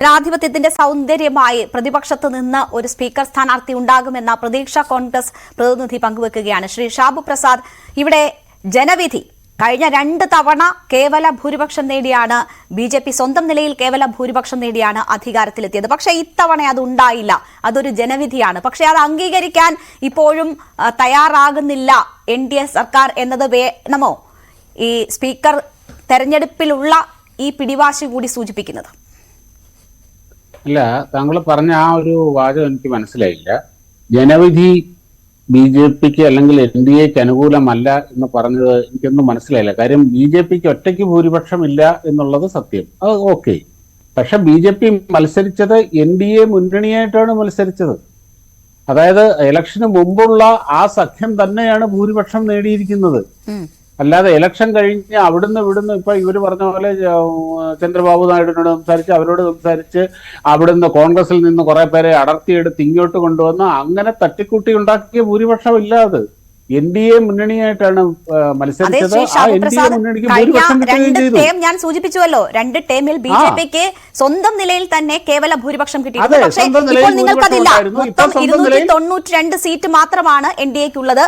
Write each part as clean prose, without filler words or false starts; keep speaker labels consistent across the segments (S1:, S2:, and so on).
S1: ജനാധിപത്യത്തിന്റെ സൗന്ദര്യമായി പ്രതിപക്ഷത്ത് നിന്ന് ഒരു സ്പീക്കർ സ്ഥാനാർത്ഥി ഉണ്ടാകുമെന്ന പ്രതീക്ഷ കോൺഗ്രസ് പ്രതിനിധി പങ്കുവെക്കുകയാണ്. ശ്രീ ഷാബു പ്രസാദ്, ഇവിടെ ജനവിധി കഴിഞ്ഞ 2 തവണ കേവല ഭൂരിപക്ഷം നേടിയാണ് ബിജെപി സ്വന്തം നിലയിൽ കേവല ഭൂരിപക്ഷം നേടിയാണ് അധികാരത്തിലെത്തിയത്. പക്ഷേ ഇത്തവണ അത് ഉണ്ടായില്ല. അതൊരു ജനവിധിയാണ്. പക്ഷേ അത് അംഗീകരിക്കാൻ ഇപ്പോഴും തയ്യാറാകുന്നില്ല NDA സർക്കാർ എന്നത് വേണമോ ഈ സ്പീക്കർ തെരഞ്ഞെടുപ്പിലുള്ള ഈ പിടിവാശി കൂടി സൂചിപ്പിക്കുന്നത്?
S2: അല്ല, താങ്കൾ പറഞ്ഞ ആ ഒരു വാചകം എനിക്ക് മനസ്സിലായില്ല. ജനവിധി BJPക്ക് അല്ലെങ്കിൽ NDAക്ക് അനുകൂലമല്ല എന്ന് പറഞ്ഞത് എനിക്കൊന്നും മനസ്സിലായില്ല. കാര്യം BJPക്ക് ഒറ്റയ്ക്ക് ഭൂരിപക്ഷം ഇല്ല എന്നുള്ളത് സത്യം, അത് ഓക്കെ. പക്ഷെ BJP മത്സരിച്ചത് NDA മുന്നണിയായിട്ടാണ് മത്സരിച്ചത്. അതായത് ഇലക്ഷന് മുമ്പുള്ള ആ സഖ്യം തന്നെയാണ് ഭൂരിപക്ഷം നേടിയിരിക്കുന്നത്. അല്ലാതെ ഇലക്ഷൻ കഴിഞ്ഞ് ഇവിടുന്ന് ഇപ്പൊ ഇവര് പറഞ്ഞ പോലെ ചന്ദ്രബാബു നായിഡുവിനോട് സംസാരിച്ച് അവരോട് സംസാരിച്ച് അവിടുന്ന് കോൺഗ്രസിൽ നിന്ന് കുറെ പേരെ അടർത്തിയെടുത്ത് ഇങ്ങോട്ട് കൊണ്ടുവന്ന് അങ്ങനെ തട്ടിക്കൂട്ടി ഉണ്ടാക്കിയ ഭൂരിപക്ഷം ഇല്ലാതെ NDA മുന്നണിയായിട്ടാണ് മത്സരിച്ചത്. ആ NDA മുന്നണിക്ക് ഭൂരിപക്ഷം
S1: ഞാൻ സൂചിപ്പിച്ചുവല്ലോ, 2 ടേമിൽ BJPക്ക് സ്വന്തം നിലയിൽ തന്നെ കേവല ഭൂരിപക്ഷം കിട്ടിയിട്ടുണ്ട്. പക്ഷേ ഇപ്പോൾ നിങ്ങൾക്കതില്ല. മൊത്തം 292 സീറ്റ് മാത്രമാണ് NDAക്കുള്ളത്.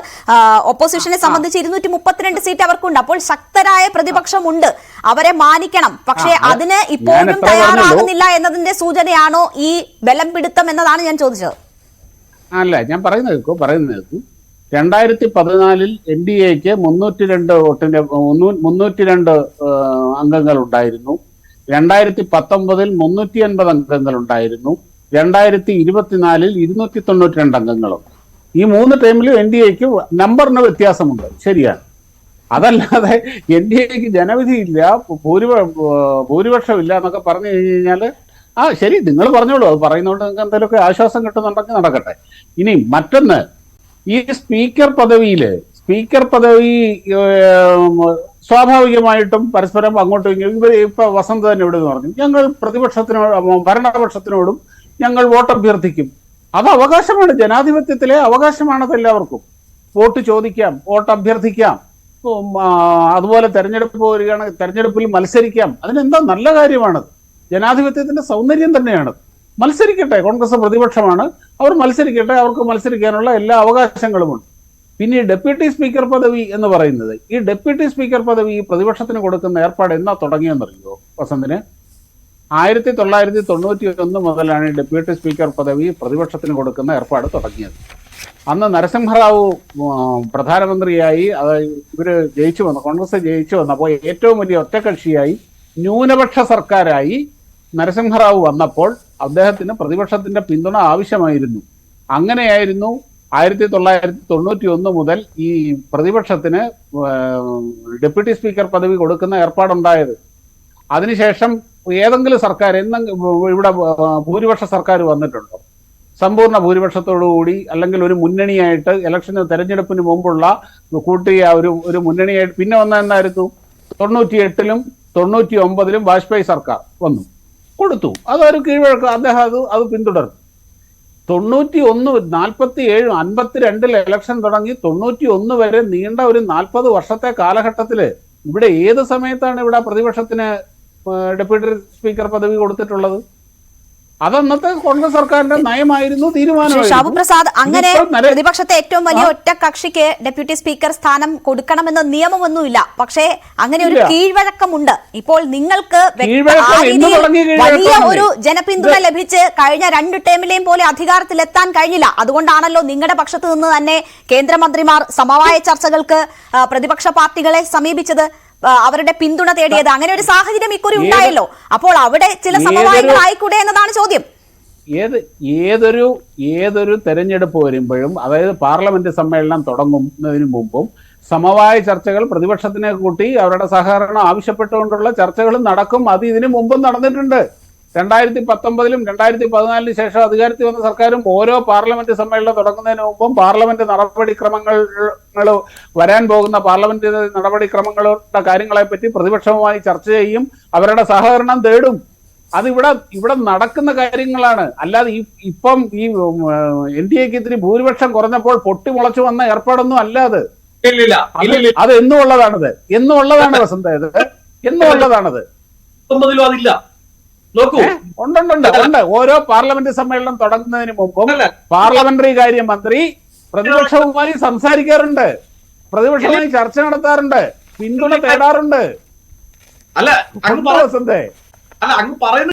S1: ഓപ്പോസിഷനെ സംബന്ധിച്ച് 232 സീറ്റ് അവർക്കുണ്ട്. അപ്പോൾ ശക്തരായ പ്രതിപക്ഷമുണ്ട്, അവരെ മാനിക്കണം. പക്ഷേ അതിന് ഇപ്പോഴും തയ്യാറാകുന്നില്ല എന്നതിന്റെ സൂചനയാണോ ഈ ബലം പിടുത്തം എന്നതാണ് ഞാൻ ചോദിച്ചത്.
S2: അല്ല, ഞാൻ പറയുന്നത് 2014 NDAക്ക് 302 അംഗങ്ങൾ ഉണ്ടായിരുന്നു. 2019 380 അംഗങ്ങൾ ഉണ്ടായിരുന്നു. 2024 292 അംഗങ്ങളും. ഈ 3 ടൈമിലും NDAക്ക് നമ്പറിന് വ്യത്യാസമുണ്ട്, ശരിയാണ്. അതല്ലാതെ NDAക്ക് ജനവിധിയില്ല, ഭൂരിപക്ഷമില്ല എന്നൊക്കെ പറഞ്ഞു കഴിഞ്ഞാൽ ശരി, നിങ്ങൾ പറഞ്ഞോളൂ. അത് പറയുന്നതുകൊണ്ട് നിങ്ങൾക്ക് എന്തെങ്കിലുമൊക്കെ ആശ്വാസം കിട്ടുന്നുണ്ടെങ്കിൽ നടക്കട്ടെ. ഇനി മറ്റൊന്ന്, ഈ സ്പീക്കർ പദവി സ്വാഭാവികമായിട്ടും പരസ്പരം അങ്ങോട്ടും ഇങ്ങോട്ടും ഇവർ ഇപ്പൊ വസന്ത് തന്നെ ഇവിടെ പറഞ്ഞു, ഞങ്ങൾ ഭരണപക്ഷത്തിനോടും ഞങ്ങൾ വോട്ട് അഭ്യർത്ഥിക്കും. അത് അവകാശമാണ്, ജനാധിപത്യത്തിലെ അവകാശമാണത്. എല്ലാവർക്കും വോട്ട് ചോദിക്കാം, വോട്ട് അഭ്യർത്ഥിക്കാം. അതുപോലെ തെരഞ്ഞെടുപ്പ് വരികയാണ്, തെരഞ്ഞെടുപ്പിൽ മത്സരിക്കാം. അതിനെന്താ, നല്ല കാര്യമാണത്. ജനാധിപത്യത്തിന്റെ സൗന്ദര്യം തന്നെയാണ്. മത്സരിക്കട്ടെ, കോൺഗ്രസ് പ്രതിപക്ഷമാണ്, അവർ മത്സരിക്കട്ടെ, അവർക്ക് മത്സരിക്കാനുള്ള എല്ലാ അവകാശങ്ങളുമുണ്ട്. പിന്നെ ഈ ഡെപ്യൂട്ടി സ്പീക്കർ പദവി എന്ന് പറയുന്നത്, ഈ ഡെപ്യൂട്ടി സ്പീക്കർ പദവി പ്രതിപക്ഷത്തിന് കൊടുക്കുന്ന ഏർപ്പാട് എന്നാ തുടങ്ങിയെന്നറിയോ വസന്തിന്? 1991 മുതലാണ് ഈ ഡെപ്യൂട്ടി സ്പീക്കർ പദവി പ്രതിപക്ഷത്തിന് കൊടുക്കുന്ന ഏർപ്പാട് തുടങ്ങിയത്. അന്ന് നരസിംഹറാവു പ്രധാനമന്ത്രിയായി, ഇവര് ജയിച്ചു വന്നു, കോൺഗ്രസ് ജയിച്ചു വന്നപ്പോൾ ഏറ്റവും വലിയ ഒറ്റക്കക്ഷിയായി ന്യൂനപക്ഷ സർക്കാരായി നരസിംഹറാവു വന്നപ്പോൾ അദ്ദേഹത്തിന് പ്രതിപക്ഷത്തിന്റെ പിന്തുണ ആവശ്യമായിരുന്നു. അങ്ങനെയായിരുന്നു 1991 മുതൽ ഈ പ്രതിപക്ഷത്തിന് ഡെപ്യൂട്ടി സ്പീക്കർ പദവി കൊടുക്കുന്ന ഏർപ്പാടുണ്ടായത്. അതിനുശേഷം ഏതെങ്കിലും സർക്കാർ ഇവിടെ ഭൂരിപക്ഷ സർക്കാർ വന്നിട്ടുണ്ടോ? സമ്പൂർണ്ണ ഭൂരിപക്ഷത്തോടുകൂടി അല്ലെങ്കിൽ ഒരു മുന്നണിയായിട്ട് തെരഞ്ഞെടുപ്പിന് മുമ്പുള്ള കൂട്ടിയ ഒരു മുന്നണിയായിട്ട് പിന്നെ വന്ന എന്നായിരുന്നു? 98 99 വാജ്പേയി സർക്കാർ വന്നു, കൊടുത്തു. അതൊരു കീഴ്വഴക്കം, അദ്ദേഹം അത് പിന്തുടർന്നു. 91 47 52 ഇലക്ഷൻ തുടങ്ങി 91 വരെ നീണ്ട ഒരു 40 വർഷത്തെ കാലഘട്ടത്തില് ഇവിടെ ഏത് സമയത്താണ് ഇവിടെ പ്രതിപക്ഷത്തിന് ഡെപ്യൂട്ടി സ്പീക്കർ പദവി കൊടുത്തിട്ടുള്ളത്? അതന്നത്തെ കോൺഗ്രസ് സർക്കാരിന്റെ നയമായിരുന്നു, തീരുമാനമായിരുന്നു.
S1: ഷാബു പ്രസാദ്, അങ്ങനെ പ്രതിപക്ഷത്തെ ഏറ്റവും വലിയ ഒറ്റ കക്ഷിക്ക് ഡെപ്യൂട്ടി സ്പീക്കർ സ്ഥാനം കൊടുക്കണമെന്ന് നിയമമൊന്നുമില്ല. പക്ഷേ അങ്ങനെ ഒരു കീഴ്വഴക്കമുണ്ട്. ഇപ്പോൾ നിങ്ങൾക്ക് വലിയ ഒരു ജനപിന്തുണ ലഭിച്ച് കഴിഞ്ഞ 2 ടേമിലെയും പോലെ അധികാരത്തിലെത്താൻ കഴിഞ്ഞില്ല. അതുകൊണ്ടാണല്ലോ നിങ്ങളുടെ പക്ഷത്ത് നിന്ന് തന്നെ കേന്ദ്രമന്ത്രിമാർ സമവായ ചർച്ചകൾക്ക് പ്രതിപക്ഷ പാർട്ടികളെ സമീപിച്ചത്, അവരുടെ പിന്തുണ തേടിയത്. അങ്ങനെ ഒരു സാഹചര്യം ഇക്കുറി ഉണ്ടായല്ലോ. അപ്പോൾ അവിടെ ചില സമവായങ്ങൾ ആയിക്കൂടെ എന്നതാണ് ചോദ്യം.
S2: ഏതൊരു തെരഞ്ഞെടുപ്പ് വരുമ്പോഴും, അതായത് പാർലമെന്റ് സമ്മേളനം തുടങ്ങുന്നതിന് മുമ്പും സമവായ ചർച്ചകൾ പ്രതിപക്ഷത്തിനെ കൂട്ടി അവരുടെ സഹകരണം ആവശ്യപ്പെട്ടുകൊണ്ടുള്ള ചർച്ചകളും നടക്കും. അത് ഇതിനു മുമ്പും നടന്നിട്ടുണ്ട്. 2019 2014 ശേഷം അധികാരത്തിൽ വന്ന സർക്കാരും ഓരോ പാർലമെന്റ് സമ്മേളനം തുടങ്ങുന്നതിന് മുമ്പും പാർലമെന്റ് നടപടിക്രമങ്ങൾ വരാൻ പോകുന്ന പാർലമെന്റ് നടപടിക്രമങ്ങളുടെ കാര്യങ്ങളെപ്പറ്റി പ്രതിപക്ഷവുമായി ചർച്ച ചെയ്യും, അവരുടെ സഹകരണം തേടും. ഇവിടെ നടക്കുന്ന കാര്യങ്ങളാണ്. അല്ലാതെ ഇപ്പം ഈ NDAക്ക് ഇത്തിരി ഭൂരിപക്ഷം കുറഞ്ഞപ്പോൾ പൊട്ടിമുളച്ചു വന്ന ഏർപ്പാടൊന്നും അല്ലാതെ. അത് എന്നുള്ളതാണ് വസന്ത, എന്നുള്ളതാണത്.
S3: അതില്ല. നോക്കൂ.
S2: ഉണ്ട്. ഓരോ പാർലമെന്റ് സമ്മേളനം തുടങ്ങുന്നതിന് മുമ്പും
S3: അല്ല.
S2: പാർലമെന്ററി കാര്യ മന്ത്രി പ്രതിപക്ഷവുമായി സംസാരിക്കാറുണ്ട്, പ്രതിപക്ഷവുമായി ചർച്ച നടത്താറുണ്ട്, പിന്തുണ തേടാറുണ്ട്.
S3: അല്ല,
S2: വസന്തേ
S3: അങ്ങ് പറയുന്ന